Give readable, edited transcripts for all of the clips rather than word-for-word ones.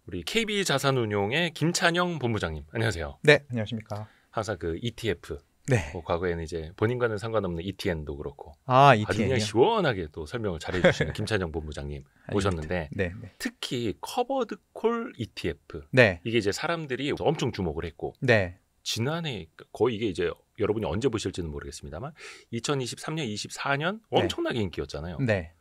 우리 KB자산운용의 김찬영 본부장님, 안녕하세요. 네, 안녕하십니까. 항상 그 ETF, 네. 뭐 과거에는 이제 본인과는 상관없는 ETN도 그렇고 아주 ETN이요? 그냥 시원하게 또 설명을 잘해주시는 김찬영 본부장님 모셨는데 네. 특히 커버드 콜 ETF, 네. 이게 이제 사람들이 엄청 주목을 했고 네. 지난해 거의 이게 이제 여러분이 언제 보실지는 모르겠습니다만 2023년, 24년 엄청나게 인기였잖아요. 네.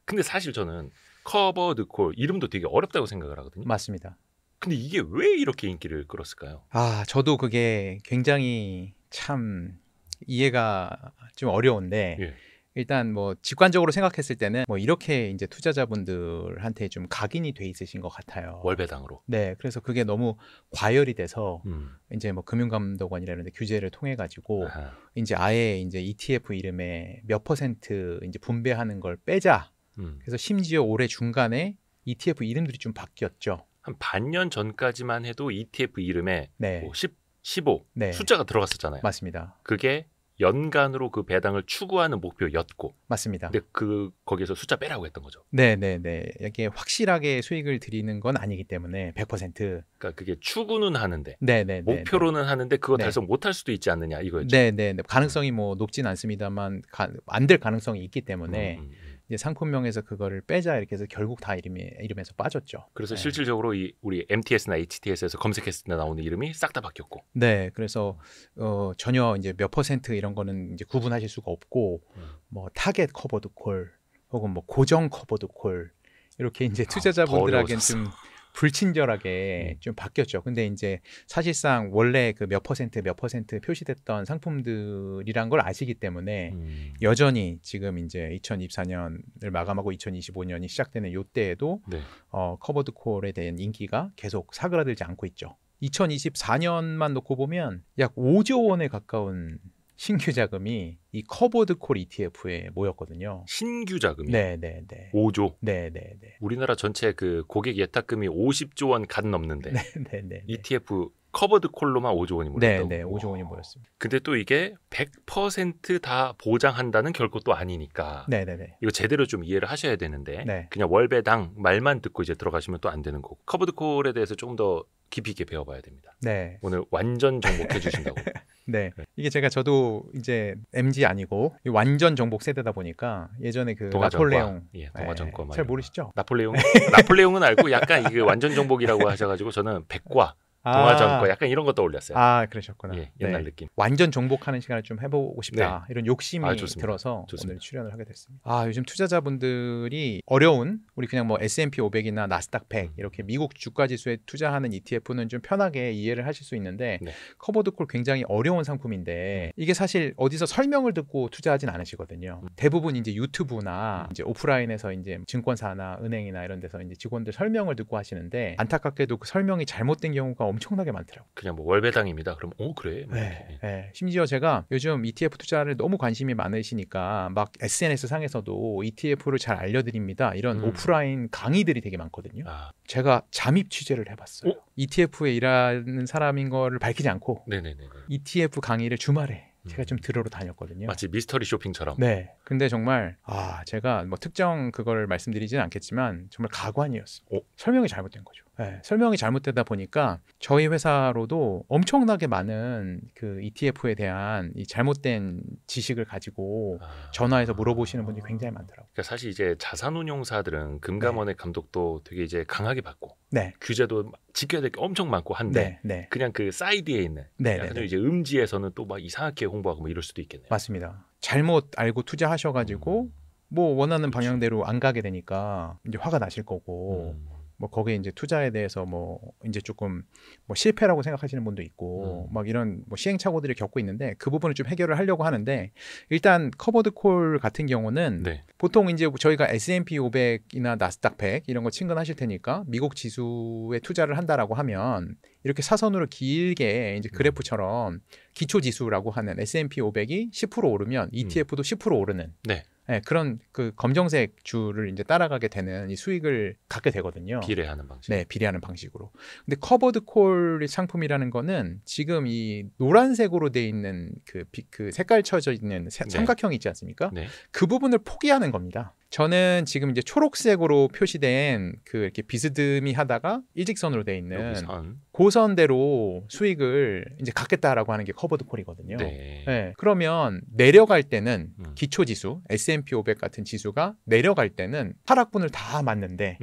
근데 사실 저는 커버드 콜 이름도 되게 어렵다고 생각을 하거든요. 맞습니다. 근데 이게 왜 이렇게 인기를 끌었을까요? 저도 그게 굉장히 참 이해가 좀 어려운데 예. 일단 뭐 직관적으로 생각했을 때는 뭐 이렇게 이제 투자자분들한테 좀 각인이 돼 있으신 것 같아요. 월배당으로. 네, 그래서 그게 너무 과열이 돼서 이제 뭐 금융감독원이라 이런 데 규제를 통해 가지고 이제 아예 이제 ETF 이름에 몇 % 이제 분배하는 걸 빼자. 그래서 심지어 올해 중간에 ETF 이름들이 좀 바뀌었죠. 한 반년 전까지만 해도 ETF 이름에 네. 뭐 10, 15 네. 숫자가 들어갔었잖아요. 맞습니다. 그게 연간으로 그 배당을 추구하는 목표였고. 맞습니다. 근데 거기서 숫자 빼라고 했던 거죠. 네네네. 이게 확실하게 수익을 드리는 건 아니기 때문에 100%. 그러니까 그게 추구는 하는데, 네네네. 목표로는 하는데 그거 네. 달성 못할 수도 있지 않느냐 이거였죠. 네네. 가능성이 뭐 높진 않습니다만 안 될 가능성이 있기 때문에 이제 상품명에서 그거를 빼자 이렇게 해서 결국 다 이름에서 빠졌죠. 그래서 네. 실질적으로 우리 MTS나 HTS에서 검색했을 때 나오는 이름이 싹 다 바뀌었고. 네, 그래서 전혀 이제 몇 % 이런 거는 이제 구분하실 수가 없고 뭐 타겟 커버드 콜 혹은 뭐 고정 커버드 콜 이렇게 이제 투자자분들에겐 좀 불친절하게 좀 바뀌었죠. 근데 이제 사실상 원래 그 몇 % 표시됐던 상품들이란 걸 아시기 때문에 여전히 지금 이제 2024년을 마감하고 2025년이 시작되는 이때에도 네. 커버드 콜에 대한 인기가 계속 사그라들지 않고 있죠. 2024년만 놓고 보면 약 5조 원에 가까운 신규 자금이 이 커버드 콜 ETF에 모였거든요. 신규 자금이 네네네. 5조. 네네네. 우리나라 전체 그 고객 예탁금이 50조 원 갓 넘는데 네네네. ETF 커버드 콜로만 5조 원이 모였다고. 네네. 5조 원이 모였습니다. 근데 또 이게 100% 보장한다는 결코 또 아니니까. 네네네. 이거 제대로 좀 이해를 하셔야 되는데 네. 그냥 월배당 말만 듣고 이제 들어가시면 또 안 되는 거고. 커버드 콜에 대해서 조금 더 깊이 있게 배워봐야 됩니다. 네. 오늘 완전 정복해 주신다고. 네. 이게 저도 이제 MG 아니고 완전 정복 세대다 보니까 예전에 그 나폴레옹. 예, 동화전과 잘 모르시죠? 나폴레옹은 알고 약간 이게 완전 정복이라고 하셔가지고 저는 백과 동화전과 약간 이런 거 떠올렸어요. 그러셨구나. 예, 옛날 느낌. 완전 정복하는 시간을 좀 해보고 싶다. 이런 욕심이 들어서 좋습니다. 오늘 출연을 하게 됐습니다. 요즘 투자자분들이 어려운 우리 그냥 뭐 S&P 500이나 나스닥 100 이렇게 미국 주가 지수에 투자하는 ETF는 좀 편하게 이해를 하실 수 있는데 커버드 콜 굉장히 어려운 상품인데 이게 사실 어디서 설명을 듣고 투자하진 않으시거든요. 대부분 이제 유튜브나 이제 오프라인에서 이제 증권사나 은행이나 이런 데서 이제 직원들 설명을 듣고 하시는데 안타깝게도 그 설명이 잘못된 경우가 엄청나게 많더라고요. 그냥 뭐 월배당입니다. 그럼 그래. 네. 심지어 제가 요즘 ETF 투자를 너무 관심이 많으시니까 막 SNS 상에서도 ETF를 잘 알려드립니다. 이런 오프라인 강의들이 되게 많거든요. 제가 잠입 취재를 해봤어요. ETF에 일하는 사람인 거를 밝히지 않고 ETF 강의를 주말에 제가 좀 들으러 다녔거든요. 마치 미스터리 쇼핑처럼. 네. 근데 정말 제가 뭐 특정 그걸 말씀드리지는 않겠지만 정말 가관이었어요. 설명이 잘못된 거죠. 네, 설명이 잘못되다 보니까 저희 회사로도 엄청나게 많은 그 ETF에 대한 이 잘못된 지식을 가지고 전화해서 물어보시는 분들이 굉장히 많더라고요. 그러니까 사실 이제 자산운용사들은 금감원의 감독도 되게 이제 강하게 받고 규제도 지켜야 될 게 엄청 많고 한데 그냥 그 사이드에 있는 약간 이제 음지에서는 또 막 이상하게 홍보하고 뭐 이럴 수도 있겠네요. 맞습니다. 잘못 알고 투자하셔가지고 뭐 원하는 방향대로 안 가게 되니까 이제 화가 나실 거고 뭐 거기에 이제 투자에 대해서 뭐 이제 조금 뭐 실패라고 생각하시는 분도 있고 막 이런 뭐 시행착오들을 겪고 있는데 그 부분을 좀 해결을 하려고 하는데 일단 커버드 콜 같은 경우는 보통 이제 저희가 S&P 500이나 나스닥 100 이런 거 친근하실 테니까 미국 지수에 투자를 한다라고 하면 이렇게 사선으로 길게 이제 그래프처럼 기초 지수라고 하는 S&P 500이 10% 오르면 ETF도 10% 오르는 네, 그런 그 검정색 줄을 이제 따라가게 되는 이 수익을 갖게 되거든요. 비례하는 방식. 네, 비례하는 방식으로. 근데 커버드 콜 상품이라는 거는 지금 이 노란색으로 돼 있는 그 색깔 쳐져 있는 삼각형이 있지 않습니까? 네. 그 부분을 포기하는 겁니다. 저는 지금 이제 초록색으로 표시된 그 이렇게 비스듬히 하다가 일직선으로 돼 있는 고선대로 수익을 이제 갖겠다라고 하는 게 커버드 콜이거든요. 네. 네. 그러면 내려갈 때는 기초 지수 S&P 500 같은 지수가 내려갈 때는 하락분을 다 맞는데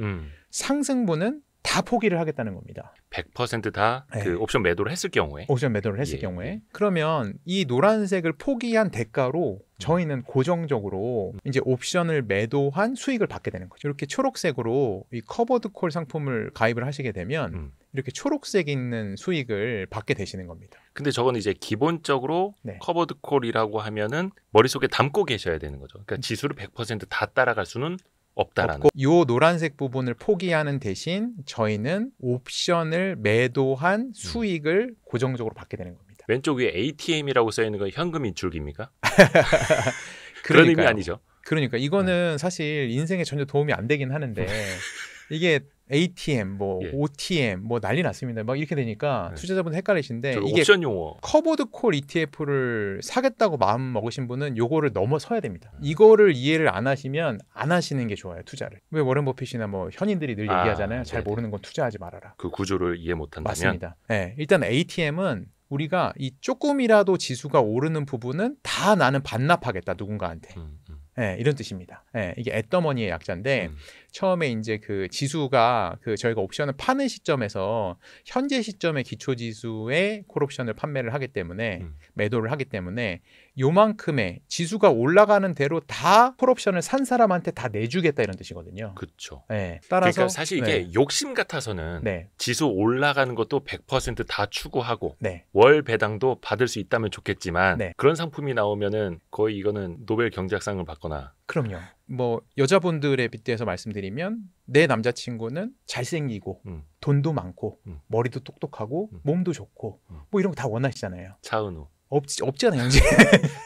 상승분은 다 포기를 하겠다는 겁니다. 100% 다 그 옵션 매도를 했을 경우에. 옵션 매도를 했을 경우에. 그러면 이 노란색을 포기한 대가로 저희는 고정적으로 이제 옵션을 매도한 수익을 받게 되는 거죠. 이렇게 초록색으로 이 커버드 콜 상품을 가입을 하시게 되면 이렇게 초록색 있는 수익을 받게 되시는 겁니다. 근데 저건 이제 기본적으로 커버드 콜이라고 하면은 머릿속에 담고 계셔야 되는 거죠. 그러니까 지수를 100% 다 따라갈 수는 없다라는. 이 노란색 부분을 포기하는 대신 저희는 옵션을 매도한 수익을 고정적으로 받게 되는 겁니다. 왼쪽 위에 ATM이라고 써 있는 건 현금 인출기입니까? 그런 의미 아니죠. 그러니까 이거는 사실 인생에 전혀 도움이 안 되긴 하는데 이게 ATM, 뭐 OTM, 뭐 난리 났습니다. 막 이렇게 되니까 투자자분 헷갈리신데 이게 옵션 용어. 커버드 콜 ETF를 사겠다고 마음 먹으신 분은 요거를 넘어서야 됩니다. 이거를 이해를 안 하시면 안 하시는 게 좋아요, 투자를. 왜 워렌 버핏이나 뭐 현인들이 늘 얘기하잖아요. 잘 모르는 건 투자하지 말아라. 그 구조를 이해 못 한다면. 맞습니다. 네, 일단 ATM은 우리가 이 조금이라도 지수가 오르는 부분은 다 나는 반납하겠다 누군가한테. 네, 이런 뜻입니다. 네, 이게 앳더머니의 약자인데 처음에 이제 그 지수가 그 저희가 옵션을 파는 시점에서 현재 시점의 기초 지수의 콜옵션을 판매를 하기 때문에 매도를 하기 때문에 요만큼의 지수가 올라가는 대로 다 콜옵션을 산 사람한테 다 내주겠다 이런 뜻이거든요. 그렇죠. 네, 따라서 그러니까 사실 이게 욕심 같아서는 지수 올라가는 것도 100% 다 추구하고 월 배당도 받을 수 있다면 좋겠지만 그런 상품이 나오면은 거의 이거는 노벨 경제학상을 받거나. 그럼요. 뭐 여자분들에 빗대서 말씀드리면 내 남자친구는 잘생기고 돈도 많고 머리도 똑똑하고 몸도 좋고 뭐 이런 거 다 원하시잖아요. 차은우. 없잖아요, 형제.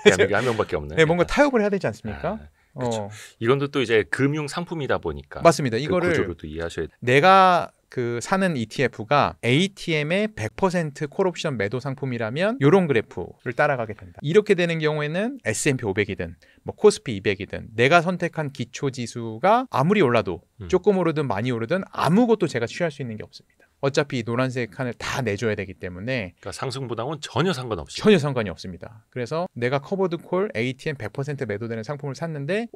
대한민국에 한 명밖에 없네. 네, 뭔가 타협을 해야 되지 않습니까? 그렇죠. 이건 또 이제 금융 상품이다 보니까. 맞습니다. 이거를 구조를 또 이해하셔야 돼요. 내가 그 사는 ETF가 ATM의 100% 콜옵션 매도 상품이라면 이런 그래프를 따라가게 된다. 이렇게 되는 경우에는 S&P 500이든 뭐 코스피 200이든 내가 선택한 기초 지수가 아무리 올라도 조금 오르든 많이 오르든 아무것도 제가 취할 수 있는 게 없습니다. 어차피 노란색 칸을 다 내줘야 되기 때문에 그러니까 상승부담은 전혀 상관없이 전혀 상관이 없습니다. 그래서 내가 커버드 콜 ATM 100% 매도되는 상품을 샀는데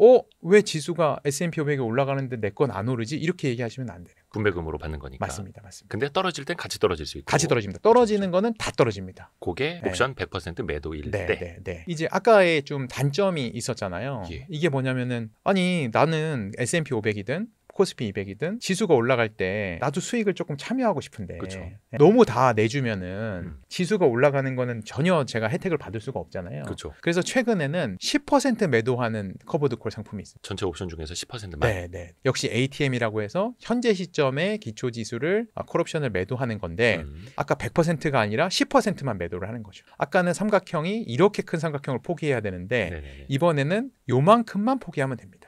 왜 지수가 S&P 500이 올라가는데 내 건 안 오르지? 이렇게 얘기하시면 안 돼요. 분배금으로 받는 거니까. 맞습니다. 근데 떨어질 땐 같이 떨어질 수 있고. 같이 떨어집니다. 떨어지는 거는 다 떨어집니다. 그게 옵션 100% 매도일 때. 이제 아까의 좀 단점이 있었잖아요. 이게 뭐냐면은 아니 나는 S&P 500이든 코스피 200이든 지수가 올라갈 때 나도 수익을 조금 참여하고 싶은데 너무 다 내주면은 지수가 올라가는 거는 전혀 제가 혜택을 받을 수가 없잖아요. 그렇죠. 그래서 최근에는 10% 매도하는 커버드 콜 상품이 있습니다. 전체 옵션 중에서 10%만. 네. 역시 ATM이라고 해서 현재 시점의 기초 지수를 콜옵션을 매도하는 건데 아까 100%가 아니라 10%만 매도를 하는 거죠. 아까는 삼각형이 이렇게 큰 삼각형을 포기해야 되는데 이번에는 요만큼만 포기하면 됩니다.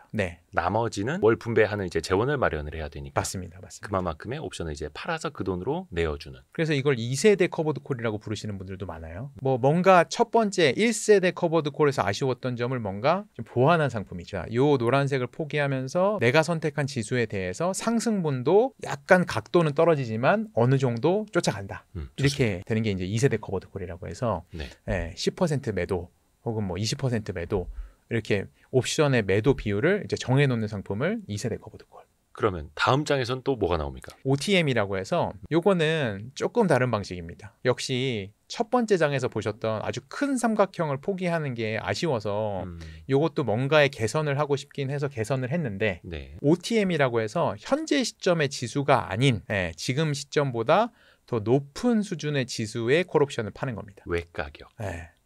나머지는 월 분배하는 이제 재원을 마련을 해야 되니까. 맞습니다. 그만큼의 옵션을 이제 팔아서 그 돈으로 내어주는. 그래서 이걸 2세대 커버드 콜이라고 부르시는 분들도 많아요. 뭔가 첫 번째 1세대 커버드 콜에서 아쉬웠던 점을 뭔가 좀 보완한 상품이죠. 요 노란색을 포기하면서 내가 선택한 지수에 대해서 상승분도 약간 각도는 떨어지지만 어느 정도 쫓아간다. 이렇게 되는 게 이제 2세대 커버드 콜이라고 해서 10% 매도 혹은 뭐 20% 매도 이렇게 옵션의 매도 비율을 이제 정해놓는 상품을 2세대 커버드 콜. 그러면 다음 장에서는 또 뭐가 나옵니까? OTM이라고 해서 요거는 조금 다른 방식입니다. 역시 첫 번째 장에서 보셨던 아주 큰 삼각형을 포기하는 게 아쉬워서 요것도 뭔가의 개선을 하고 싶긴 해서 개선을 했는데 OTM이라고 해서 현재 시점의 지수가 아닌 지금 시점보다 더 높은 수준의 지수의 콜옵션을 파는 겁니다. 외가격.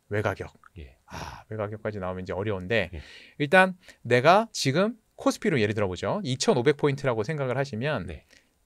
외가격. 외가격까지 나오면 이제 어려운데 일단 내가 지금 코스피로 예를 들어보죠. 2500포인트라고 생각을 하시면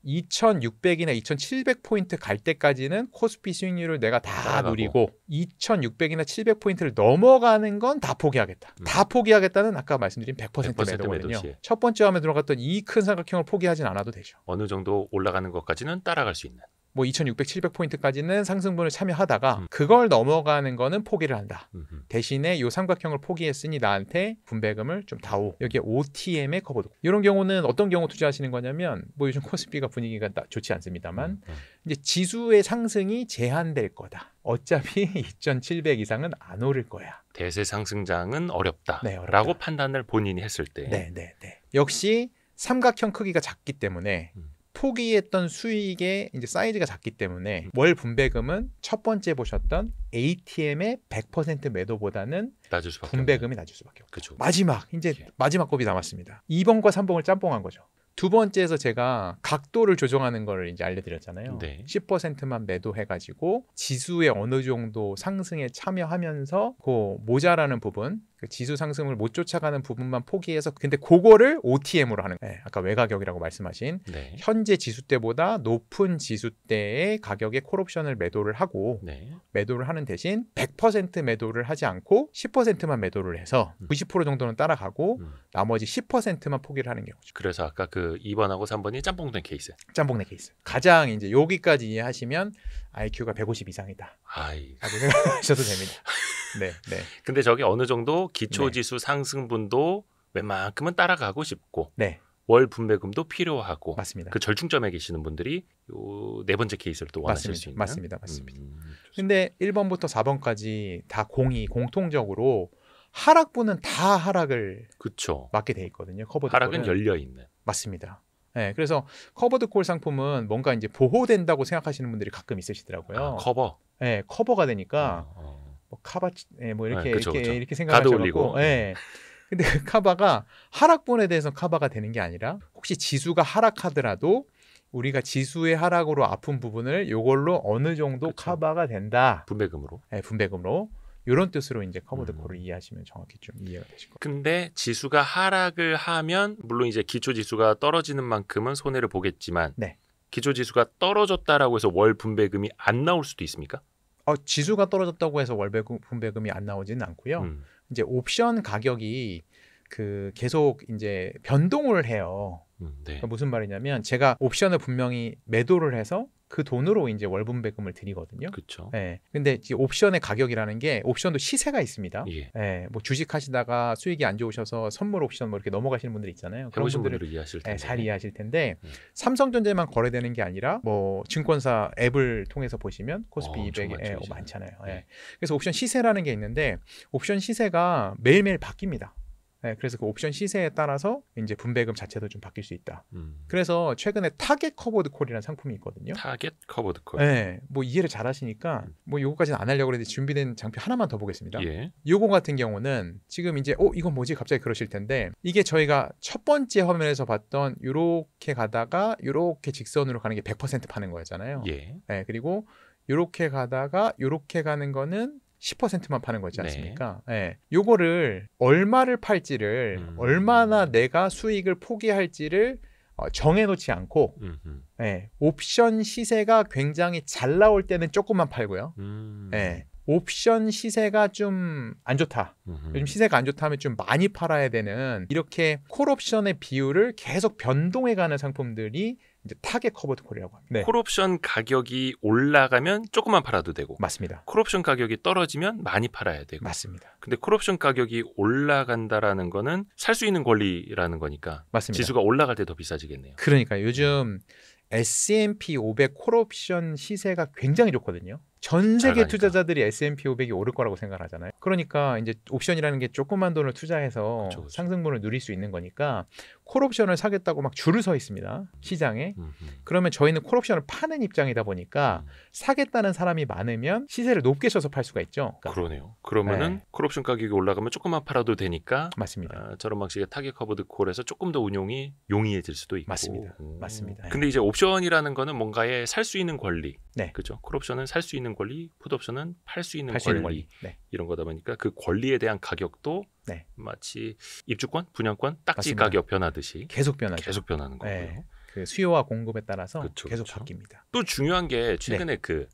2600이나 2700포인트 갈 때까지는 코스피 수익률을 내가 다 누리고 2600이나 700포인트를 넘어가는 건 다 포기하겠다. 다 포기하겠다는 아까 말씀드린 100% 매도거든요. 첫 번째 화면에 들어갔던 이 큰 삼각형을 포기하진 않아도 되죠. 어느 정도 올라가는 것까지는 따라갈 수 있는. 뭐 2600, 700포인트까지는 상승분을 참여하다가 그걸 넘어가는 거는 포기를 한다. 대신에 이 삼각형을 포기했으니 나한테 분배금을 좀 다오. 여기에 OTM의 커버도. 이런 경우는 어떤 경우 투자하시는 거냐면 뭐 요즘 코스피가 분위기가 좋지 않습니다만 이제 지수의 상승이 제한될 거다. 어차피 2700 이상은 안 오를 거야. 대세 상승장은 어렵다. 네, 어렵다. 라고 판단을 본인이 했을 때. 네. 역시 삼각형 크기가 작기 때문에 포기했던 수익의 이제 사이즈가 작기 때문에 월 분배금은 첫 번째 보셨던 ATM의 100% 매도보다는 분배금이 낮을 수밖에 없죠. 마지막 이제 마지막 곱이 남았습니다. 2번과 3번을 짬뽕한 거죠. 두 번째에서 제가 각도를 조정하는 걸 이제 알려드렸잖아요. 네. 10%만 매도해가지고 지수의 어느 정도 상승에 참여하면서 그 모자라는 부분, 그 지수 상승을 못 쫓아가는 부분만 포기해서 근데 그거를 OTM으로 하는 거예요. 아까 외가격이라고 말씀하신 네. 현재 지수대보다 높은 지수대의 가격에 콜옵션을 매도를 하고 매도를 하는 대신 100% 매도를 하지 않고 10%만 매도를 해서 90% 정도는 따라가고 나머지 10%만 포기를 하는 경우죠. 그래서 아까 그 2번하고 3번이 짬뽕된 케이스. 짬뽕된 케이스. 가장 이제 여기까지 이해하시면 IQ가 150 이상이다. 라고 생각하셔도 됩니다. 네. 근데 저게 어느 정도 기초지수 상승분도 웬만큼은 따라가고 싶고 월 분배금도 필요하고 맞습니다. 그 절충점에 계시는 분들이 요 네 번째 케이스를 또 원하실 수 있는. 맞습니다. 근데 1번부터 4번까지 다 공통적으로 하락분은 다 하락을 맞게 돼 있거든요. 커버드 하락은 열려 있는. 맞습니다. 네, 그래서 커버드 콜 상품은 뭔가 이제 보호된다고 생각하시는 분들이 가끔 있으시더라고요. 커버. 네, 커버가 되니까 뭐 카바, 뭐 이렇게 그쵸. 이렇게 생각하셔서 가드 올리고. 네. 근데 그 카바가 하락분에 대해서 카바가 되는 게 아니라 혹시 지수가 하락하더라도 우리가 지수의 하락으로 아픈 부분을 요걸로 어느 정도 카바가 된다. 분배금으로. 네, 분배금으로. 이런 뜻으로 이제 커버드 콜을 이해하시면 정확히 좀 이해가 되실 거예요. 근데 지수가 하락을 하면 물론 이제 기초 지수가 떨어지는 만큼은 손해를 보겠지만 기초 지수가 떨어졌다라고 해서 월 분배금이 안 나올 수도 있습니까? 지수가 떨어졌다고 해서 월 분배금이 안 나오지는 않고요. 이제 옵션 가격이 그 계속 이제 변동을 해요. 그러니까 무슨 말이냐면 제가 옵션을 분명히 매도를 해서 그 돈으로 이제 월 분배금을 드리거든요. 그렇죠. 네. 근데 이 옵션의 가격이라는 게 옵션도 시세가 있습니다. 뭐 주식 하시다가 수익이 안 좋으셔서 선물 옵션 뭐 이렇게 넘어가시는 분들 있잖아요. 그런 분들을 이해하실 텐데. 잘 이해하실 텐데 삼성전자만 거래되는 게 아니라 뭐 증권사 앱을 통해서 보시면 코스피 200에 많잖아요. 그래서 옵션 시세라는 게 있는데 옵션 시세가 매일매일 바뀝니다. 그래서 그 옵션 시세에 따라서 이제 분배금 자체도 좀 바뀔 수 있다. 그래서 최근에 타겟 커버드 콜이라는 상품이 있거든요. 타겟 커버드 콜. 네, 뭐 이해를 잘 하시니까 뭐 요거까지는 안 하려고 그랬는데 준비된 장표 하나만 더 보겠습니다. 요거 같은 경우는 지금 이제 이건 뭐지 갑자기 그러실 텐데 이게 저희가 첫 번째 화면에서 봤던 요렇게 가다가 요렇게 직선으로 가는 게 100% 파는 거였잖아요. 네, 그리고 요렇게 가다가 요렇게 가는 거는 10%만 파는 거지 않습니까? 요거를 얼마를 팔지를 얼마나 내가 수익을 포기할지를 정해놓지 않고 옵션 시세가 굉장히 잘 나올 때는 조금만 팔고요. 옵션 시세가 좀 안 좋다. 요즘 시세가 안 좋다면 좀 많이 팔아야 되는 이렇게 콜옵션의 비율을 계속 변동해가는 상품들이 이제 타겟 커버드 콜이라고 합니다. 콜옵션 가격이 올라가면 조금만 팔아도 되고 맞습니다. 콜옵션 가격이 떨어지면 많이 팔아야 되고 맞습니다. 근데 콜옵션 가격이 올라간다라는 거는 살 수 있는 권리라는 거니까 맞습니다. 지수가 올라갈 때 더 비싸지겠네요. 그러니까 요즘 S&P 500 콜옵션 시세가 굉장히 좋거든요. 전 세계 투자자들이 S&P 500이 오를 거라고 생각을 하잖아요. 그러니까 이제 옵션이라는 게 조그만 돈을 투자해서 상승분을 누릴 수 있는 거니까 콜옵션을 사겠다고 막 줄을 서 있습니다. 시장에. 그러면 저희는 콜옵션을 파는 입장이다 보니까 사겠다는 사람이 많으면 시세를 높게 쳐서 팔 수가 있죠. 그러네요. 그러면은 콜옵션 가격이 올라가면 조금만 팔아도 되니까 맞습니다. 저런 방식의 타겟 커버드 콜에서 조금 더 운용이 용이해질 수도 있고 맞습니다. 근데 이제 옵션이라는 거는 뭔가에 살 수 있는 권리 그렇죠. 콜옵션은 살 수 있는 권리, 풋옵션은 팔 수 있는 권리 이런 거다 보니까 그 권리에 대한 가격도 마치 입주권, 분양권, 딱지 가격 변하듯이 계속 변하죠. 계속 변하는 거고요. 그 수요와 공급에 따라서 그쵸, 계속 그쵸. 바뀝니다. 또 중요한 게 최근에 그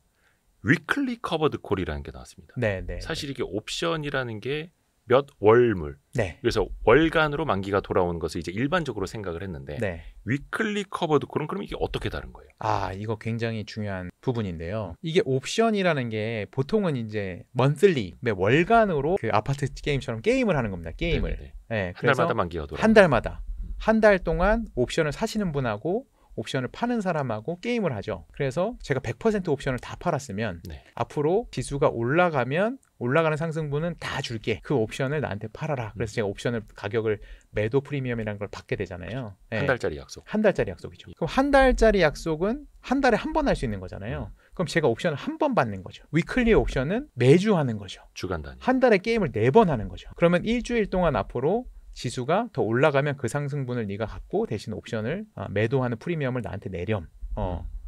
위클리 커버드 콜이라는 게 나왔습니다. 네. 사실 이게 옵션이라는 게 몇 월물. 그래서 월간으로 만기가 돌아오는 것을 이제 일반적으로 생각을 했는데 위클리 커버드 콜은 그럼 이게 어떻게 다른 거예요? 이거 굉장히 중요한 부분인데요. 이게 옵션이라는 게 보통은 이제 먼슬리, 월간으로 그 아파트 게임처럼 게임을 하는 겁니다. 게임을. 한 달마다 만기가 돌아오는. 한 달마다. 한 달 동안 옵션을 사시는 분하고 옵션을 파는 사람하고 게임을 하죠. 그래서 제가 100% 옵션을 다 팔았으면 앞으로 지수가 올라가면 올라가는 상승분은 다 줄게. 그 옵션을 나한테 팔아라. 그래서 제가 옵션을 가격을 매도 프리미엄이라는 걸 받게 되잖아요. 한 달짜리 약속. 한 달짜리 약속이죠. 그럼 한 달짜리 약속은 한 달에 한 번 할 수 있는 거잖아요. 그럼 제가 옵션을 한 번 받는 거죠. 위클리 옵션은 매주 하는 거죠. 주간 단위. 한 달에 게임을 4번 하는 거죠. 그러면 일주일 동안 앞으로 지수가 더 올라가면 그 상승분을 네가 갖고 대신 옵션을 매도하는 프리미엄을 나한테 내렴.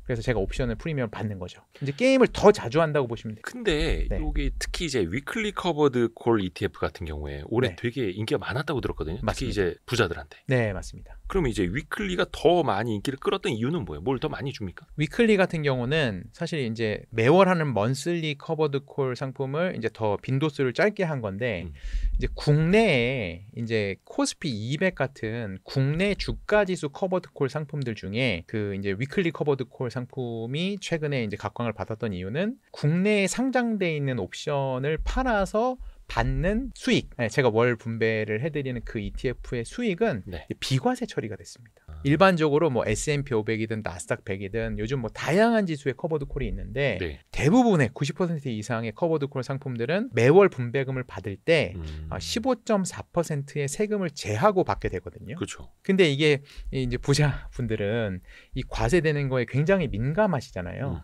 그래서 제가 옵션을 프리미엄 받는 거죠. 이제 게임을 더 자주 한다고 보시면 돼요. 근데 이게 특히 이제 위클리 커버드 콜 ETF 같은 경우에 올해 되게 인기가 많았다고 들었거든요. 맞습니다. 특히 이제 부자들한테. 네, 맞습니다. 그럼 이제 위클리가 더 많이 인기를 끌었던 이유는 뭐예요? 뭘 더 많이 줍니까? 위클리 같은 경우는 사실 이제 매월 하는 먼슬리 커버드 콜 상품을 이제 더 빈도수를 짧게 한 건데 이제 국내에 이제 코스피 200 같은 국내 주가 지수 커버드 콜 상품들 중에 그 이제 위클리 커버드 콜 상품이 최근에 이제 각광을 받았던 이유는 국내에 상장돼 있는 옵션을 팔아서 받는 수익, 제가 월 분배를 해드리는 그 ETF의 수익은 비과세 처리가 됐습니다. 일반적으로 뭐 S&P 500이든 나스닥 100이든 요즘 뭐 다양한 지수의 커버드 콜이 있는데 대부분의 90% 이상의 커버드 콜 상품들은 매월 분배금을 받을 때 15.4%의 세금을 제하고 받게 되거든요. 그렇죠. 근데 이게 이제 부자분들은 이 과세되는 거에 굉장히 민감하시잖아요.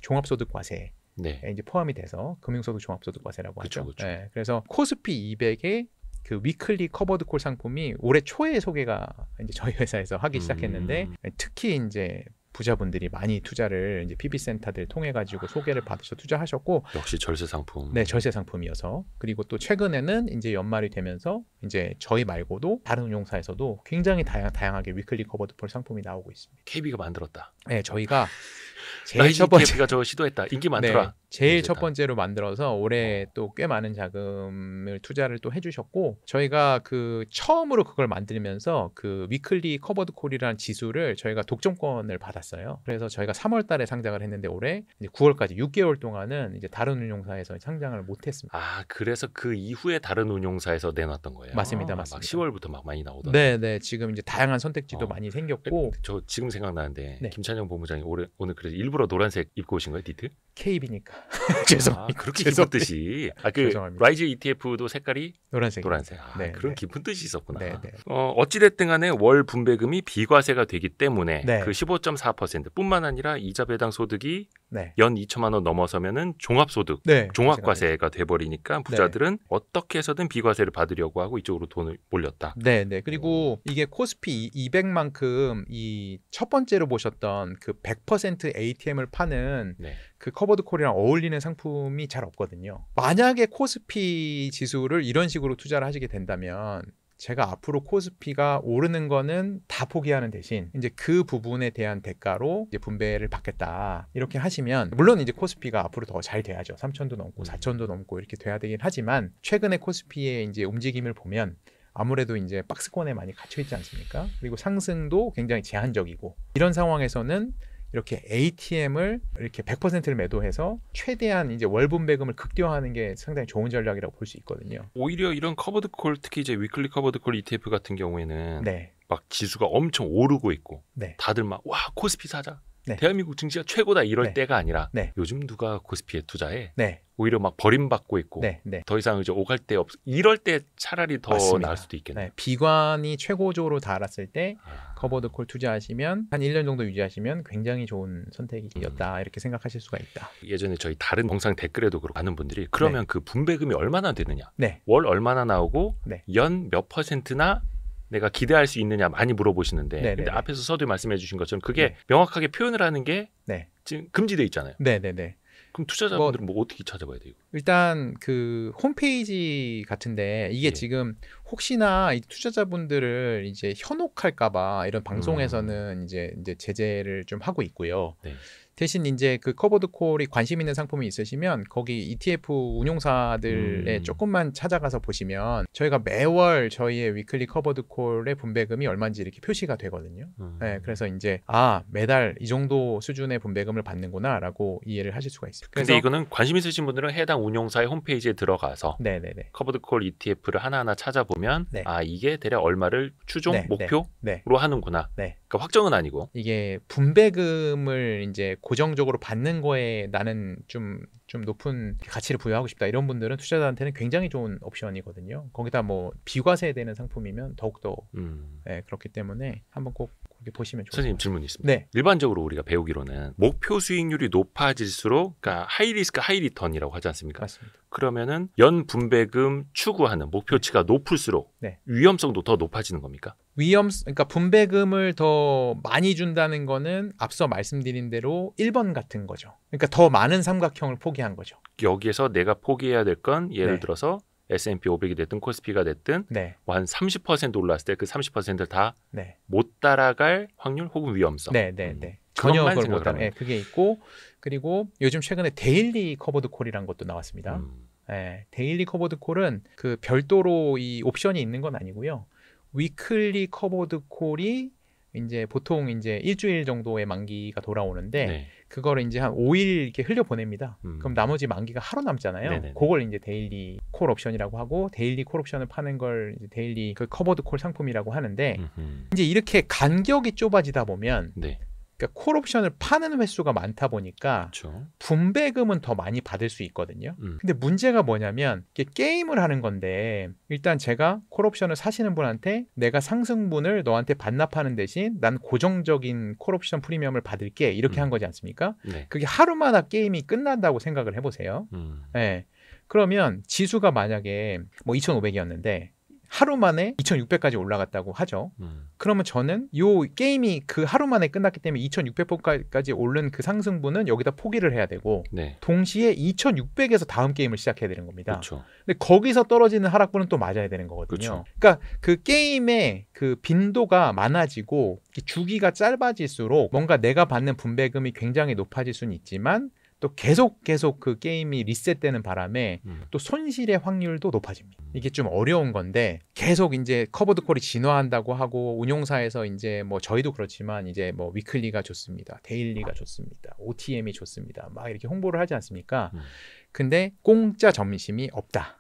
종합소득 과세. 이제 포함이 돼서 금융소득 종합소득과세라고 하죠. 그쵸. 그래서 코스피 200의 그 위클리 커버드 콜 상품이 올해 초에 소개가 이제 저희 회사에서 하기 시작했는데 특히 이제 부자분들이 많이 투자를 이제 PB 센터들 통해 가지고 소개를 받으셔 투자하셨고 역시 절세 상품. 절세 상품이어서 그리고 또 최근에는 이제 연말이 되면서 이제 저희 말고도 다른 운용사에서도 굉장히 다양하게 위클리 커버드 콜 상품이 나오고 있습니다. KB가 만들었다. 네, 저희가 제일 첫 번째가 저 시도했다. 인기 많더라. 제일 첫 번째로 만들어서 올해 또 꽤 많은 자금을 투자를 또 해주셨고 저희가 그 처음으로 그걸 만들면서 그 위클리 커버드 콜이라는 지수를 저희가 독점권을 받았어요. 그래서 저희가 3월달에 상장을 했는데 올해 이제 9월까지 6개월 동안은 이제 다른 운용사에서 상장을 못했습니다. 그래서 그 이후에 다른 운용사에서 내놨던 거예요. 맞습니다. 막 10월부터 막 많이 나오더라고요. 네, 지금 이제 다양한 선택지도 많이 생겼고. 저 지금 생각나는데 김찬영 본부장이 오늘 그래서 일부러 노란색 입고 오신 거예요, 니트? KB니까. 죄송합니다. 그렇게 깊은 뜻이. 그 라이즈 ETF도 색깔이 노란색. 그런 깊은 뜻이 있었구나. 어찌됐든 간에 월 분배금이 비과세가 되기 때문에 그 15.4%뿐만 아니라 이자 배당 소득이 연 2천만 원 넘어서면은 종합소득, 종합과세가 돼버리니까 부자들은 어떻게 해서든 비과세를 받으려고 하고 이쪽으로 돈을 몰렸다. 그리고 이게 코스피 200만큼 이 첫 번째로 보셨던 그 100% ATM을 파는 그 커버드 콜이랑 어울리는 상품이 잘 없거든요. 만약에 코스피 지수를 이런 식으로 투자를 하시게 된다면 제가 앞으로 코스피가 오르는 거는 다 포기하는 대신 이제 그 부분에 대한 대가로 이제 분배를 받겠다 이렇게 하시면 물론 이제 코스피가 앞으로 더 잘 돼야죠. 3천도 넘고 4천도 넘고 이렇게 돼야 되긴 하지만 최근에 코스피의 이제 움직임을 보면 아무래도 이제 박스권에 많이 갇혀 있지 않습니까? 그리고 상승도 굉장히 제한적이고 이런 상황에서는 이렇게 ATM을 이렇게 100%를 매도해서 최대한 이제 월 분배금을 극대화하는 게 상당히 좋은 전략이라고 볼 수 있거든요. 오히려 이런 커버드 콜 특히 이제 위클리 커버드 콜 ETF 같은 경우에는 막 지수가 엄청 오르고 있고 다들 막 와 코스피 사자. 대한민국 증시가 최고다 이럴 때가 아니라 요즘 누가 코스피에 투자해? 오히려 막 버림받고 있고 더 이상 이제 오갈 데 없. 이럴 때 차라리 더 나을 수도 있겠네요. 비관이 최고조로 달았을 때 커버드 콜 투자하시면 한 1년 정도 유지하시면 굉장히 좋은 선택이었다 이렇게 생각하실 수가 있다. 예전에 저희 다른 영상 댓글에도 그렇고 많은 분들이 그러면 그 분배금이 얼마나 되느냐, 월 얼마나 나오고 연 몇 %나 내가 기대할 수 있느냐 많이 물어보시는데 근데 앞에서 서두에 말씀해 주신 것처럼 그게 명확하게 표현을 하는 게 지금 금지돼 있잖아요. 그럼 투자자분들은 뭐 어떻게 찾아봐야 돼요? 일단 그 홈페이지 같은데 이게 지금 혹시나 이 투자자분들을 이제 현혹할까봐 이런 방송에서는 이제 제재를 좀 하고 있고요. 네. 대신 이제 그 커버드 콜이 관심 있는 상품이 있으시면 거기 ETF 운용사들에 조금만 찾아가서 보시면 저희가 매월 저희의 위클리 커버드 콜의 분배금이 얼마인지 이렇게 표시가 되거든요. 네, 그래서 이제 매달 이 정도 수준의 분배금을 받는구나라고 이해를 하실 수가 있어요. 그런데 이거는 관심 있으신 분들은 해당 운용사의 홈페이지에 들어가서 네네네. 커버드 콜 ETF를 하나하나 찾아보면 네. 이게 대략 얼마를 추종 네, 목표로 네. 하는구나. 네. 그러니까 확정은 아니고 이게 분배금을 이제 고정적으로 받는 거에 나는 좀 높은 가치를 부여하고 싶다 이런 분들은 투자자한테는 굉장히 좋은 옵션이거든요. 거기다 뭐 비과세되는 상품이면 더욱더 네, 그렇기 때문에 한번 꼭 그렇게 보시면 좋을 선생님 것 같아요. 질문이 있습니다. 네. 일반적으로 우리가 배우기로는 목표 수익률이 높아질수록 그러니까 하이 리스크 하이 리턴이라고 하지 않습니까? 맞습니다. 그러면은 연 분배금 추구하는 목표치가 높을수록 네. 위험성도 더 높아지는 겁니까? 그러니까 분배금을 더 많이 준다는 거는 앞서 말씀드린 대로 1번 같은 거죠. 그러니까 더 많은 삼각형을 포기한 거죠. 여기에서 내가 포기해야 될 건 예를 네. 들어서 S&P 500이 됐든 코스피가 됐든 네. 한 30% 올랐을 때 그 30%를 다 못 네. 따라갈 확률 혹은 위험성. 네. 전혀 그걸 못 따라. 네, 그게 있고 그리고 요즘 최근에 데일리 커버드 콜이라는 것도 나왔습니다. 네, 데일리 커버드 콜은 그 별도로 이 옵션이 있는 건 아니고요. 위클리 커버드 콜이 이제 보통 이제 일주일 정도의 만기가 돌아오는데 네. 그거를 이제 한 5일 이렇게 흘려 보냅니다. 그럼 나머지 만기가 하루 남잖아요. 네네네. 그걸 이제 데일리 콜 옵션이라고 하고 데일리 콜 옵션을 파는 걸 이제 데일리 그 커버드 콜 상품이라고 하는데 이제 이렇게 간격이 좁아지다 보면 네. 그러니까 콜 옵션을 파는 횟수가 많다 보니까 그렇죠. 분배금은 더 많이 받을 수 있거든요. 근데 문제가 뭐냐면 이게 게임을 하는 건데 일단 제가 콜 옵션을 사시는 분한테 내가 상승분을 너한테 반납하는 대신 난 고정적인 콜 옵션 프리미엄을 받을게 이렇게 한 거지 않습니까? 네. 그게 하루마다 게임이 끝난다고 생각을 해보세요. 네. 그러면 지수가 만약에 뭐 2,500이었는데 하루 만에 2,600까지 올라갔다고 하죠. 그러면 저는 요 게임이 그 하루 만에 끝났기 때문에 2,600까지 오른 그 상승분은 여기다 포기를 해야 되고 네. 동시에 2,600에서 다음 게임을 시작해야 되는 겁니다. 그렇죠. 근데 거기서 떨어지는 하락분은 또 맞아야 되는 거거든요. 그렇죠. 그러니까 그 게임의 그 빈도가 많아지고 주기가 짧아질수록 뭔가 내가 받는 분배금이 굉장히 높아질 수는 있지만 또 계속 그 게임이 리셋되는 바람에 또 손실의 확률도 높아집니다. 이게 좀 어려운 건데 계속 이제 커버드 콜이 진화한다고 하고 운용사에서 이제 뭐 저희도 그렇지만 이제 뭐 위클리가 좋습니다. 데일리가 좋습니다. OTM이 좋습니다. 막 이렇게 홍보를 하지 않습니까? 근데 공짜 점심이 없다.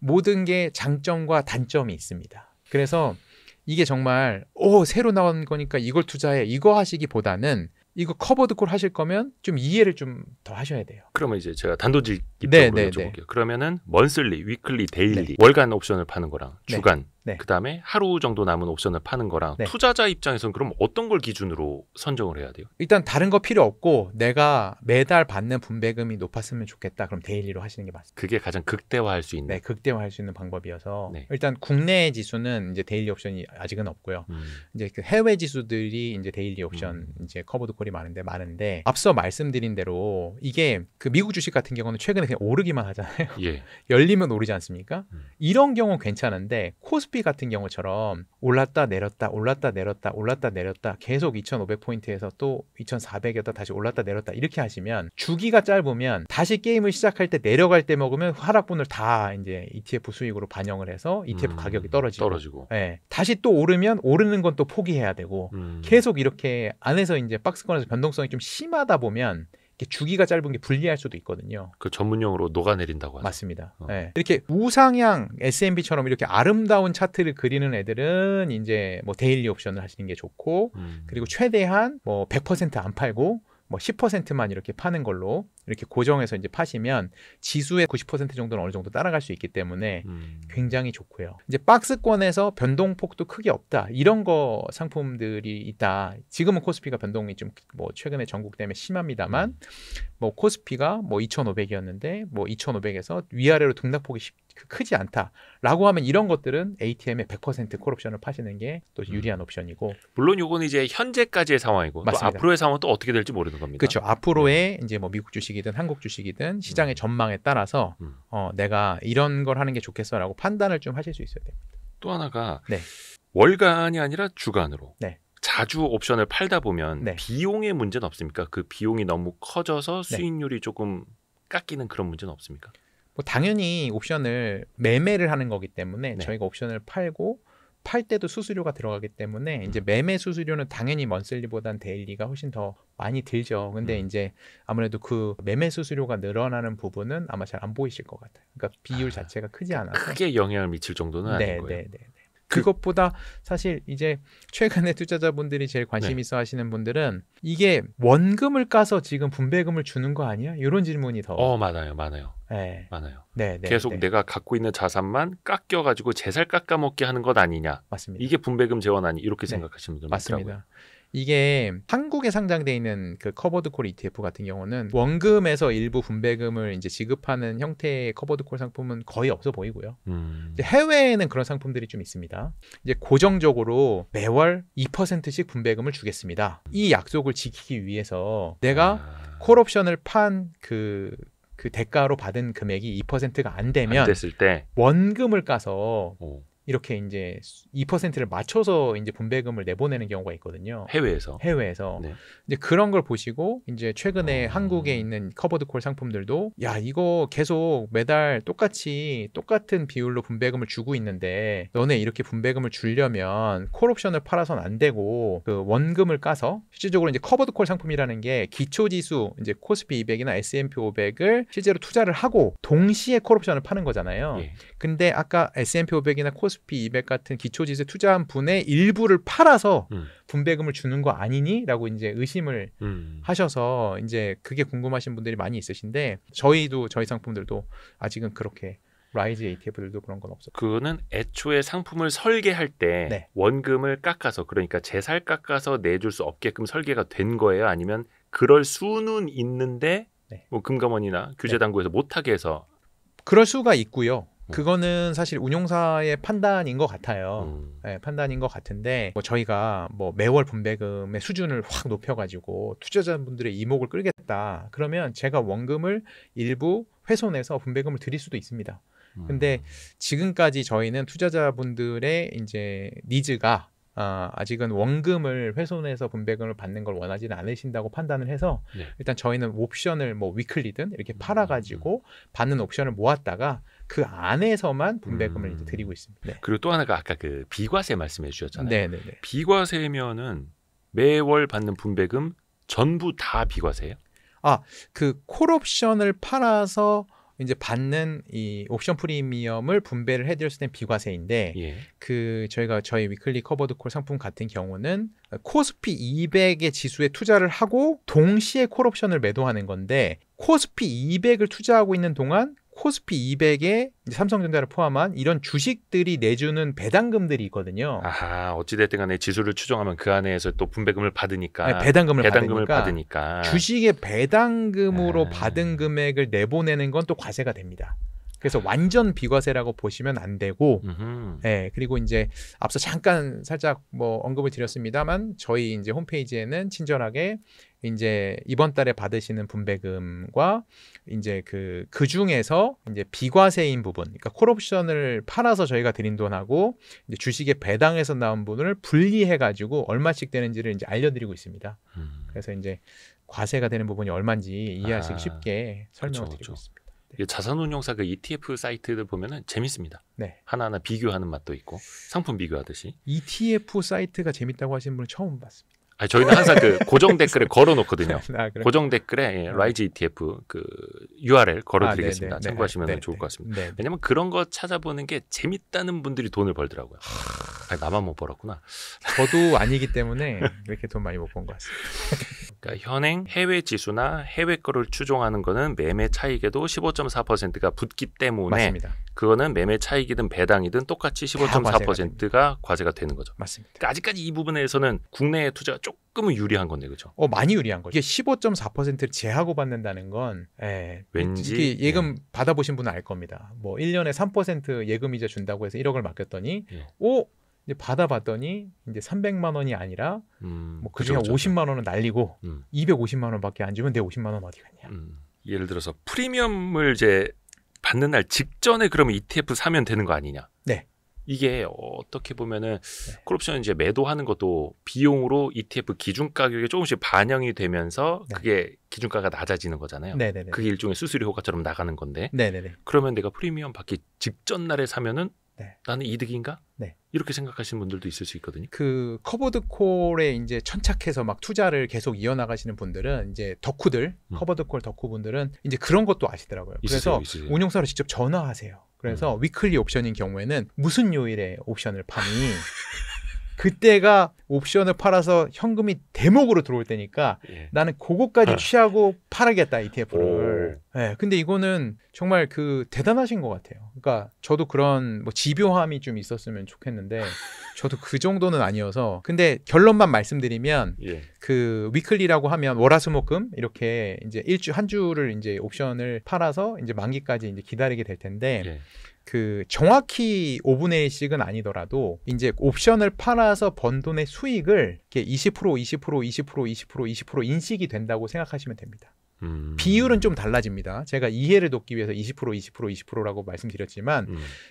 모든 게 장점과 단점이 있습니다. 그래서 이게 정말 새로 나온 거니까 이걸 투자해 이거 하시기보다는 이거 커버드 콜 하실 거면 좀 이해를 좀 더 하셔야 돼요. 그러면 이제 제가 단도직입적으로 여쭤볼게요. 그러면은 먼슬리, 위클리, 데일리, 월간 옵션을 파는 거랑 주간, 그다음에 하루 정도 남은 옵션을 파는 거랑 투자자 입장에서는 그럼 어떤 걸 기준으로 선정을 해야 돼요? 일단 다른 거 필요 없고 내가 매달 받는 분배금이 높았으면 좋겠다. 그럼 데일리로 하시는 게 맞습니다. 그게 가장 극대화할 수 있는. 네, 극대화할 수 있는 방법이어서 일단 국내 지수는 이제 데일리 옵션이 아직은 없고요. 이제 그 해외 지수들이 이제 데일리 옵션 이제 커버드 콜이 많은데 앞서 말씀드린 대로 이게 그 미국 주식 같은 경우는 최근에 그냥 오르기만 하잖아요. 예. 열리면 오르지 않습니까? 이런 경우는 괜찮은데 코스피 같은 경우처럼 올랐다 내렸다 계속 2,500포인트에서 또 2,400에다 다시 올랐다 내렸다 이렇게 하시면 주기가 짧으면 다시 게임을 시작할 때 내려갈 때 먹으면 하락분을 다 이제 ETF 수익으로 반영을 해서 ETF 가격이 떨어지고. 네. 다시 또 오르면 오르는 건 또 포기해야 되고 계속 이렇게 안에서 이제 박스권에서 변동성이 좀 심하다 보면 주기가 짧은 게 불리할 수도 있거든요. 그 전문용어로 녹아내린다고 하죠. 맞습니다. 네. 이렇게 우상향 S&P처럼 이렇게 아름다운 차트를 그리는 애들은 이제 뭐 데일리 옵션을 하시는 게 좋고 그리고 최대한 뭐 100% 안 팔고 뭐 10%만 이렇게 파는 걸로 이렇게 고정해서 이제 파시면 지수의 90% 정도는 어느 정도 따라갈 수 있기 때문에 굉장히 좋고요. 이제 박스권에서 변동폭도 크게 없다. 이런 거 상품들이 있다. 지금은 코스피가 변동이 좀 뭐 최근에 전국 때문에 심합니다만 뭐 코스피가 뭐 2,500이었는데 뭐 2,500에서 위아래로 등락폭이 크지 않다라고 하면 이런 것들은 ATM에 100% 콜옵션을 파시는 게 또 유리한 옵션이고 물론 요거는 이제 현재까지의 상황이고 맞습니다. 또 앞으로의 상황은 또 어떻게 될지 모르는 겁니다. 그렇죠. 앞으로의 이제 뭐 미국 주식이든 한국 주식이든 시장의 전망에 따라서 내가 이런 걸 하는 게 좋겠어라고 판단을 좀 하실 수 있어야 됩니다. 또 하나가 월간이 아니라 주간으로 자주 옵션을 팔다 보면 비용의 문제는 없습니까? 그 비용이 너무 커져서 수익률이 조금 깎이는 그런 문제는 없습니까? 뭐 당연히 옵션을 매매를 하는 거기 때문에 저희가 옵션을 팔고 팔 때도 수수료가 들어가기 때문에 이제 매매 수수료는 당연히 먼슬리보단 데일리가 훨씬 더 많이 들죠. 근데 이제 아무래도 그 매매 수수료가 늘어나는 부분은 아마 잘 안 보이실 것 같아요. 그러니까 비율 자체가 크지 않아서 크게 영향을 미칠 정도는 아닌 거예요. 그것보다 사실 이제 최근에 투자자분들이 제일 관심 있어 하시는 분들은 이게 원금을 까서 지금 분배금을 주는 거 아니야? 이런 질문이 더 많아요. 많아요. 계속 내가 갖고 있는 자산만 깎여가지고 제살 깎아먹게 하는 것 아니냐. 맞습니다. 이게 분배금 재원 아니 이렇게 생각하시는 분들 맞습니다. 많더라고요. 이게 한국에 상장돼 있는 그 커버드콜 ETF 같은 경우는 원금에서 일부 분배금을 이제 지급하는 형태의 커버드콜 상품은 거의 없어 보이고요. 이제 해외에는 그런 상품들이 좀 있습니다. 이제 고정적으로 매월 2%씩 분배금을 주겠습니다. 이 약속을 지키기 위해서 내가 콜옵션을 판 그 대가로 받은 금액이 2%가 안 되면 안 됐을 때 원금을 까서 이렇게 이제 2%를 맞춰서 이제 분배금을 내보내는 경우가 있거든요. 해외에서. 이제 그런 걸 보시고 이제 최근에 한국에 있는 커버드콜 상품들도 야 이거 계속 매달 똑같은 비율로 분배금을 주고 있는데 너네 이렇게 분배금을 주려면 콜옵션을 팔아서는 안 되고 그 원금을 까서 실질적으로 이제 커버드콜 상품이라는 게 기초지수 이제 코스피 200이나 S&P 500을 실제로 투자를 하고 동시에 콜옵션을 파는 거잖아요. 근데 아까 S&P 500이나 코스피 200 같은 기초지수에 투자한 분의 일부를 팔아서 분배금을 주는 거 아니니? 라고 이제 의심을 하셔서 이제 그게 궁금하신 분들이 많이 있으신데 저희 상품들도 아직은 그렇게 라이즈 ETF들도 그런 건 없어요. 그거는 애초에 상품을 설계할 때 원금을 깎아서 그러니까 제살 깎아서 내줄 수 없게끔 설계가 된 거예요? 아니면 그럴 수는 있는데 뭐 금감원이나 규제당국에서 못하게 해서 그럴 수가 있고요. 그거는 사실 운용사의 판단인 것 같아요. 판단인 것 같은데 뭐 저희가 뭐 매월 분배금의 수준을 확 높여가지고 투자자분들의 이목을 끌겠다. 그러면 제가 원금을 일부 훼손해서 분배금을 드릴 수도 있습니다. 근데 지금까지 저희는 투자자분들의 이제 니즈가 아직은 원금을 훼손해서 분배금을 받는 걸 원하지는 않으신다고 판단을 해서 일단 저희는 옵션을 뭐 위클리든 이렇게 팔아가지고 받는 옵션을 모았다가 그 안에서만 분배금을 이제 드리고 있습니다. 그리고 또 하나가 아까 그 비과세 말씀해 주셨잖아요. 비과세면은 매월 받는 분배금 전부 다 비과세예요? 그 콜옵션을 팔아서 이제 받는 이 옵션 프리미엄을 분배를 해드렸을 땐 비과세인데 그 저희 위클리 커버드콜 상품 같은 경우는 코스피 200의 지수에 투자를 하고 동시에 콜옵션을 매도하는 건데 코스피 200을 투자하고 있는 동안 코스피 200에 삼성전자를 포함한 이런 주식들이 내주는 배당금들이 있거든요. 어찌됐든 간에 지수를 추정하면 그 안에서 또 분배금을 받으니까 배당금을 받으니까 주식의 배당금으로 받은 금액을 내보내는 건 또 과세가 됩니다. 그래서 완전 비과세라고 보시면 안 되고, 그리고 이제 앞서 잠깐 살짝 뭐 언급을 드렸습니다만 저희 이제 홈페이지에는 친절하게 이제 이번 달에 받으시는 분배금과 이제 그 중에서 이제 비과세인 부분, 그러니까 콜옵션을 팔아서 저희가 드린 돈하고 이제 주식의 배당에서 나온 부분을 분리해가지고 얼마씩 되는지를 이제 알려드리고 있습니다. 그래서 이제 과세가 되는 부분이 얼마인지 이해하시기 쉽게 설명을 드리고 있습니다. 자산운용사 그 ETF 사이트들 보면은 재밌습니다. 하나하나 비교하는 맛도 있고 상품 비교하듯이. ETF 사이트가 재밌다고 하시는 분은 처음 봤습니다. 저희는 항상 그 고정 댓글에 걸어놓거든요. 고정 댓글에 라이즈 ETF 그 URL 걸어드리겠습니다. 참고하시면 좋을 것 같습니다. 왜냐면 그런 거 찾아보는 게 재밌다는 분들이 돈을 벌더라고요. 나만 못 벌었구나. 저도 아니기 때문에 이렇게 돈 많이 못 번 것 같습니다. 그러니까 현행 해외 지수나 해외 거를 추종하는 거는 매매 차익에도 15.4%가 붙기 때문에 맞습니다. 그거는 매매 차익이든 배당이든 똑같이 15.4%가 과세가 되는 거죠. 맞습니다. 그러니까 아직까지 이 부분에서는 국내의 투자가 조금은 유리한 건데 그렇죠? 많이 유리한 거죠. 이게 15.4%를 제하고 받는다는 건 왠지 이게 예금 받아보신 분은 알 겁니다. 뭐 1년에 3% 예금이자 준다고 해서 1억을 맡겼더니 이제 받아봤더니 이제 300만 원이 아니라 뭐 그중에 50만 원은 날리고 250만 원밖에 안 주면 내 50만 원 어디 갔냐. 예를 들어서 프리미엄을 이제 받는 날 직전에 그러면 ETF 사면 되는 거 아니냐? 이게 어떻게 보면은 콜옵션 이제 매도하는 것도 비용으로 ETF 기준 가격에 조금씩 반영이 되면서 그게 기준가가 낮아지는 거잖아요. 네네네. 그게 일종의 수수료 효과처럼 나가는 건데. 네네네. 그러면 내가 프리미엄 받기 직전 날에 사면은 네. 나는 이득인가? 네. 이렇게 생각하시는 분들도 있을 수 있거든요. 그 커버드 콜에 이제 천착해서 막 투자를 계속 이어나가시는 분들은 이제 덕후들, 커버드 콜 덕후 분들은 이제 그런 것도 아시더라고요. 그래서 있으세요. 운용사로 직접 전화하세요. 그래서 위클리 옵션인 경우에는 무슨 요일에 옵션을 파니? 그때가 옵션을 팔아서 현금이 대목으로 들어올 때니까 나는 그거까지 취하고 팔아야겠다 ETF를. 네, 근데 이거는 정말 그 대단하신 것 같아요. 그러니까 저도 그런 뭐 집요함이 좀 있었으면 좋겠는데 저도 그 정도는 아니어서. 근데 결론만 말씀드리면 그 위클리라고 하면 월화수목금 이렇게 이제 한 주를 이제 옵션을 팔아서 이제 만기까지 이제 기다리게 될 텐데. 그 정확히 5분의 1씩은 아니더라도 이제 옵션을 팔아서 번 돈의 수익을 이렇게 20%, 20%, 20%, 20%, 20% 인식이 된다고 생각하시면 됩니다. 비율은 좀 달라집니다. 제가 이해를 돕기 위해서 20%, 20%, 20%라고 말씀드렸지만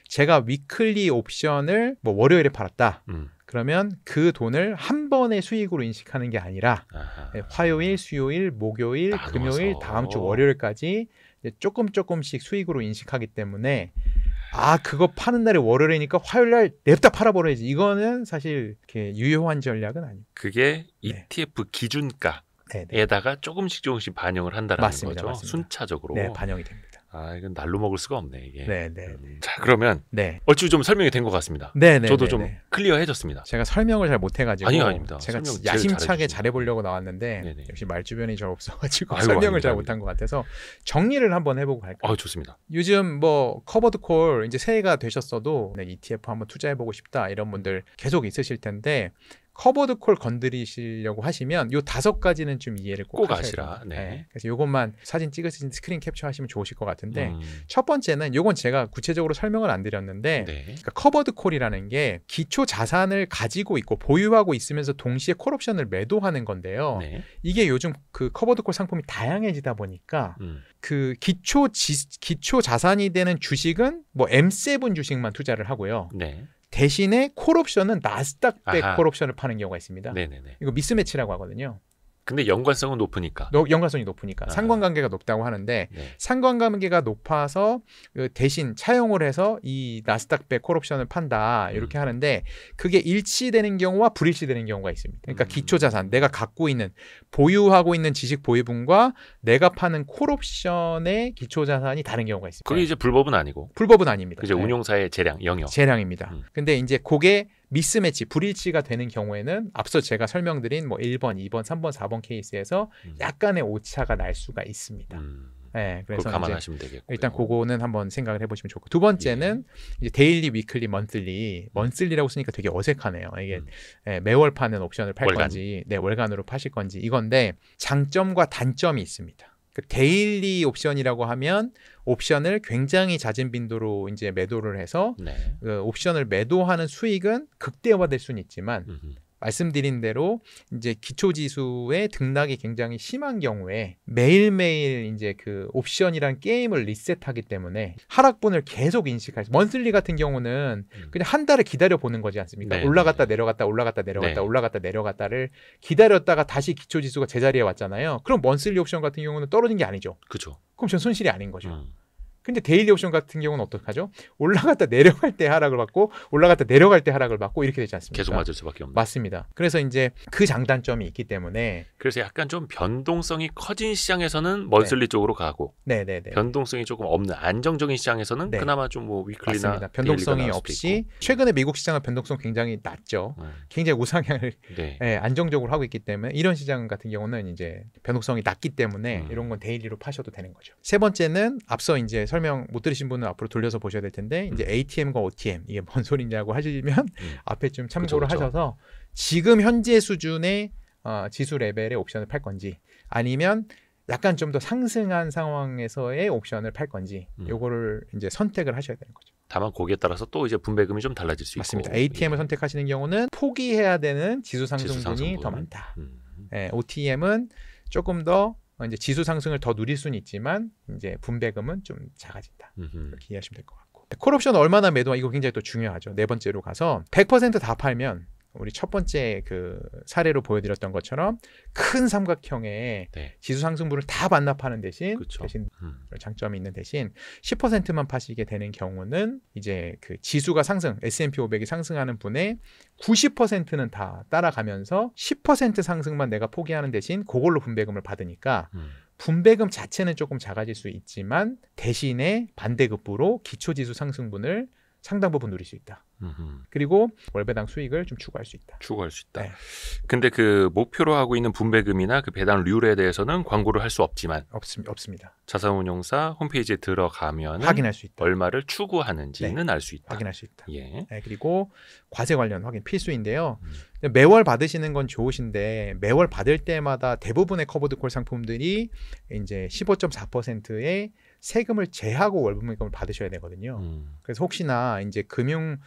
제가 위클리 옵션을 뭐 월요일에 팔았다. 그러면 그 돈을 한 번의 수익으로 인식하는 게 아니라 화요일, 수요일, 목요일, 나눠서. 금요일, 다음 주 월요일까지 조금씩 수익으로 인식하기 때문에 그거 파는 날이 월요일이니까 화요일날 냅다 팔아버려야지. 이거는 사실 이렇게 유효한 전략은 아니에요. 그게 ETF 기준가에다가 조금씩 반영을 한다는 거죠. 맞습니다. 순차적으로. 네, 반영이 됩니다. 이건 날로 먹을 수가 없네 이게. 네. 자, 그러면 얼추 좀 설명이 된 것 같습니다. 저도 좀 클리어해졌습니다. 제가 설명을 잘 못해가지고 아닙니다. 제가 야심차게 잘해보려고 나왔는데 역시 말주변이 잘 없어가지고 설명을 잘 못한 것 같아서 정리를 한번 해보고 갈까요? 좋습니다. 요즘 뭐 커버드 콜 이제 새해가 되셨어도 ETF 한번 투자해보고 싶다 이런 분들 계속 있으실 텐데 커버드 콜 건드리시려고 하시면 요 5가지는 좀 이해를 꼭 하시라. 그래서 요것만 사진 찍으신 스크린 캡처하시면 좋으실 것 같은데 첫 번째는 요건 제가 구체적으로 설명을 안 드렸는데 그러니까 커버드 콜이라는 게 기초 자산을 가지고 있고 보유하고 있으면서 동시에 콜 옵션을 매도하는 건데요. 이게 요즘 그 커버드 콜 상품이 다양해지다 보니까 그 기초 자산이 되는 주식은 뭐 M7 주식만 투자를 하고요. 대신에 콜옵션은 나스닥백 콜옵션을 파는 경우가 있습니다. 이거 미스매치라고 하거든요. 근데 연관성은 높으니까. 연관성이 높으니까. 상관관계가 높다고 하는데 상관관계가 높아서 대신 차용을 해서 이 나스닥백 콜옵션을 판다 이렇게 하는데 그게 일치되는 경우와 불일치되는 경우가 있습니다. 그러니까 기초자산, 내가 갖고 있는 보유하고 있는 지식 보유분과 내가 파는 콜옵션의 기초자산이 다른 경우가 있습니다. 그게 이제 불법은 아니고. 불법은 아닙니다. 이제 운용사의 재량, 재량입니다. 근데 이제 그게 미스매치, 불일치가 되는 경우에는 앞서 제가 설명드린 뭐 1번, 2번, 3번, 4번 케이스에서 약간의 오차가 날 수가 있습니다. 그래서 감안하시면 되겠고요. 일단 그거는 한번 생각을 해보시면 좋고 두 번째는 이제 데일리, 위클리, 먼슬리라고 쓰니까 되게 어색하네요. 이게 매월 파는 옵션을 팔 건지, 월간으로 파실 건지 이건데 장점과 단점이 있습니다. 데일리 옵션이라고 하면 옵션을 굉장히 잦은 빈도로 이제 매도를 해서 그 옵션을 매도하는 수익은 극대화될 수는 있지만 말씀드린 대로 이제 기초 지수의 등락이 굉장히 심한 경우에 매일매일 이제 그 옵션이란 게임을 리셋하기 때문에 하락분을 계속 인식할 수. 먼슬리 같은 경우는 그냥 한 달을 기다려 보는 거지 않습니까? 올라갔다 내려갔다 올라갔다 내려갔다 올라갔다 내려갔다를 기다렸다가 다시 기초 지수가 제자리에 왔잖아요. 그럼 먼슬리 옵션 같은 경우는 떨어진 게 아니죠. 그렇죠. 그럼 전 손실이 아닌 거죠. 근데 데일리 옵션 같은 경우는 어떡하죠? 올라갔다 내려갈 때 하락을 받고 올라갔다 내려갈 때 하락을 받고 이렇게 되지 않습니까? 계속 맞을 수밖에 없는. 맞습니다. 그래서 이제 그 장단점이 있기 때문에 그래서 약간 좀 변동성이 커진 시장에서는 먼슬리 쪽으로 가고 변동성이 조금 없는 안정적인 시장에서는 그나마 좀 뭐 위클리나 맞습니다. 변동성이 없이 최근에 미국 시장은 변동성 굉장히 낮죠. 굉장히 우상향을 안정적으로 하고 있기 때문에 이런 시장 같은 경우는 이제 변동성이 낮기 때문에 이런 건 데일리로 파셔도 되는 거죠. 세 번째는 앞서 이제 설명 못 들으신 분은 앞으로 돌려서 보셔야 될 텐데 이제 ATM과 OTM 이게 뭔 소리냐고 하시면 앞에 좀 참고를 하셔서 지금 현재 수준의 지수 레벨의 옵션을 팔 건지 아니면 약간 좀 더 상승한 상황에서의 옵션을 팔 건지 요거를 이제 선택을 하셔야 되는 거죠. 다만 거기에 따라서 또 이제 분배금이 좀 달라질 수 맞습니다. 있고. ATM을 선택하시는 경우는 포기해야 되는 지수 상승분이 더 많다. OTM은 조금 더 이제 지수 상승을 더 누릴 수는 있지만 이제 분배금은 좀 작아진다. 이렇게 이해하시면 될 것 같고. 콜옵션 얼마나 매도하 이거 굉장히 또 중요하죠. 네 번째로 가서 100% 다 팔면 우리 첫 번째 그 사례로 보여드렸던 것처럼 큰 삼각형의 네. 지수 상승분을 다 반납하는 대신 장점이 있는 대신 10%만 파시게 되는 경우는 이제 그 지수가 상승 S&P 500이 상승하는 분의 90%는 다 따라가면서 10% 상승만 내가 포기하는 대신 그걸로 분배금을 받으니까 분배금 자체는 조금 작아질 수 있지만 대신에 반대급부로 기초지수 상승분을 상당 부분 누릴 수 있다. 그리고 월배당 수익을 좀 추구할 수 있다. 추구할 수 있다. 네. 근데 그 목표로 하고 있는 분배금이나 그 배당 률에 대해서는 광고를 할 수 없지만 없습니다. 자산운용사 홈페이지에 들어가면 확인할 수 있다. 얼마를 추구하는지는 네. 알 수 있다. 확인할 수 있다. 예. 네, 그리고 과세 관련 확인 필수인데요. 매월 받으시는 건 좋으신데 매월 받을 때마다 대부분의 커버드콜 상품들이 이제 15.4%의 세금을 제하고 월분배금을 받으셔야 되거든요. 그래서 혹시나 이제 금융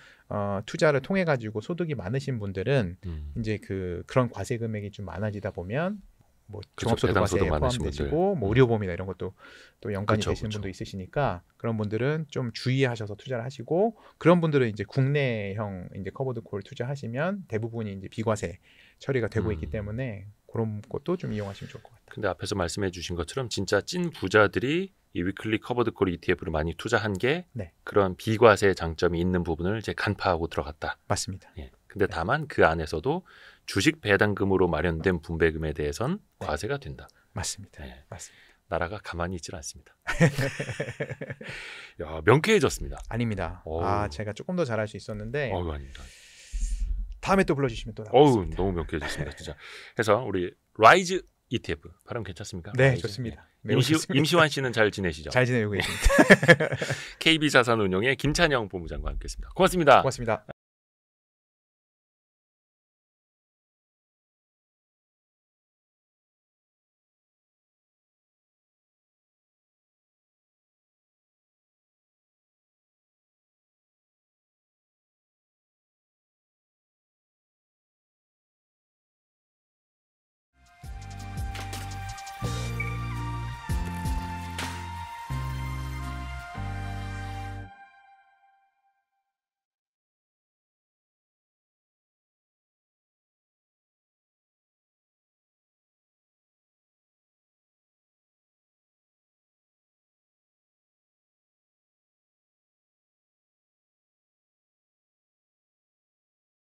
투자를 통해 가지고 소득이 많으신 분들은 이제 그런 과세 금액이 좀 많아지다 보면 뭐 종합소득과세에 포함되시고 뭐 의료보험이나 이런 것도 또 연관이 되시는 분도 있으시니까 그런 분들은 좀 주의하셔서 투자를 하시고 그런 분들은 이제 국내형 이제 커버드콜 투자하시면 대부분이 이제 비과세 처리가 되고 있기 때문에 그런 것도 좀 이용하시면 좋을 것 같아요. 근데 앞에서 말씀해 주신 것처럼 진짜 찐 부자들이 이 위클리 커버드콜 ETF를 많이 투자한 게 네. 그런 비과세 장점이 있는 부분을 이제 간파하고 들어갔다. 맞습니다. 예. 근데 다만 그 안에서도 주식 배당금으로 마련된 분배금에 대해선 네. 과세가 된다. 맞습니다. 예. 맞습니다. 나라가 가만히 있질 않습니다. 야, 명쾌해졌습니다. 아닙니다. 제가 조금 더 잘할 수 있었는데. 아닙니다. 다음에 또 불러주시면 또 나오겠습니다. 너무 명쾌해졌습니다. 진짜. 그래서 우리 라이즈 ETF 발음 괜찮습니까? 네, 라이즈. 좋습니다. 임시완 씨는 잘 지내시죠? 잘 지내고 계십니다. KB자산운용의 김찬영 본부장과 함께했습니다. 고맙습니다. 고맙습니다.